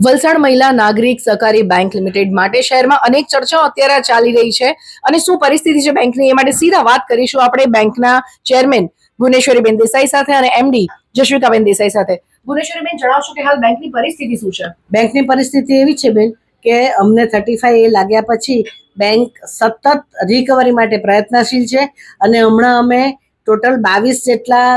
વલસાડ મહિલા નાગરિક સહકારી બેંક લિમિટેડ માટે શહેરમાં અનેક ચર્ચાઓ અત્યારે ચાલી રહી છે અને શું પરિસ્થિતિ છે બેંકની એ માટે સીધા વાત કરીશું આપણે બેંકના ચેરમેન ભુવનેશ્વરીબેન દેસાઈ સાથે અને એમડી જશવિકાબેન દેસાઈ સાથે. ભુવનેશ્વરીબેન, જણાવશો કે હાલ બેંકની પરિસ્થિતિ શું છે? બેંકની પરિસ્થિતિ એવી છે બેન કે અમને 35 લાગ્યા પછી બેંક સતત રિકવરી માટે પ્રયત્નશીલ છે અને હમણાં અમે ટોટલ 22 જેટલા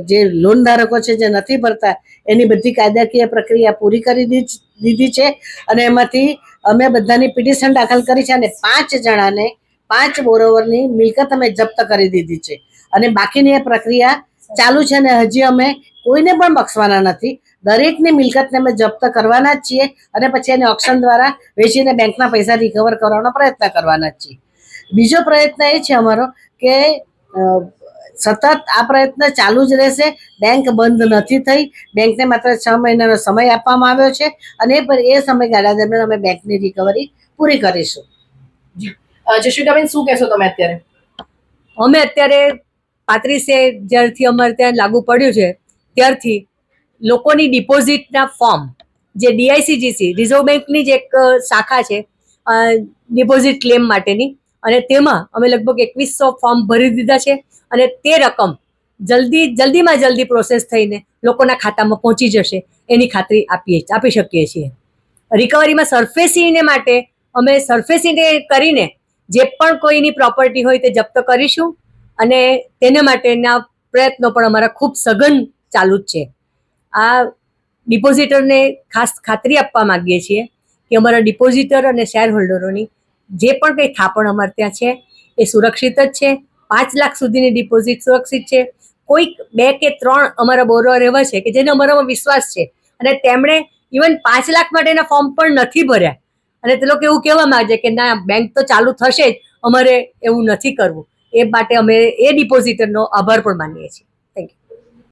જે લોન ધારકો છે જે નથી ભરતા એની બધી કાયદાકીય પ્રક્રિયા પૂરી કરી દીધી છે અને એમાંથી અમે બધાની પિટિશન દાખલ કરી છે અને 5 જણાને 5 બોરોવરની મિલકત અમે જપ્ત કરી દીધી છે અને બાકીની એ પ્રક્રિયા ચાલુ છે અને હજી અમે કોઈને પણ બક્ષવાના નથી. દરેકની મિલકતને અમે જપ્ત કરવાના જ છીએ અને પછી એને ઓક્શન દ્વારા વેચીને બેંકના પૈસા રિકવર કરવાનો પ્રયત્ન કરવાના જ છીએ. બીજો પ્રયત્ન એ છે અમારો કે સતત આ પ્રયત્ન ચાલુ જ રહેશે. બેંક બંધ નથી થઈ. બેંકને માત્ર 6 મહિનાનો સમય આપવામાં આવ્યો છે અને એ સમયગાળા દરમિયાન અમે બેંકની રિકવરી પૂરી કરીશું. જશવિકાબેન, શું કહેશો તમે અત્યારે? અમે અત્યારે 35 જ્યારથી અમારે ત્યાં લાગુ પડ્યું છે ત્યારથી લોકોની ડિપોઝિટના ફોર્મ, જે ડીઆઈસીજીસી રિઝર્વ બેંકની જ એક શાખા છે ડિપોઝિટ ક્લેમ માટેની, અને તેમાં અમે લગભગ 2100 ફોર્મ ભરી દીધા છે અને તે રકમ જલ્દીમાં જલ્દી પ્રોસેસ થઈને લોકોના ખાતામાં પહોંચી જશે એની ખાતરી આપી શકીએ છીએ. રિકવરીમાં સરફેસીને માટે અમે સરફેસીને કરીને જે પણ કોઈની પ્રોપર્ટી હોય તે જપ્ત કરીશું અને તેને માટેના પ્રયત્નો પણ અમારા ખૂબ સઘન ચાલુ જ છે. આ ડિપોઝિટરને ખાસ ખાતરી આપવા માગીએ છીએ કે અમારા ડિપોઝિટર અને શેર હોલ્ડરોની જે પણ કંઈ થાપણ અમારે ત્યાં છે એ સુરક્ષિત જ છે. 5 લાખ સુધીની ડિપોઝિટ સુરક્ષિત છે. કોઈક 2 કે 3 અમારા બોરોવર એવા છે કે જેને અમારામાં વિશ્વાસ છે અને તેમણે ઇવન 5 લાખ માટેના ફોર્મ પણ નથી ભર્યા અને તે લોકો એવું કહેવા માંગે કે ના, બેંક તો ચાલુ થશે જ, અમારે એવું નથી કરવું. એ માટે અમે એ ડિપોઝિટરનો આભાર પણ માનીએ છીએ.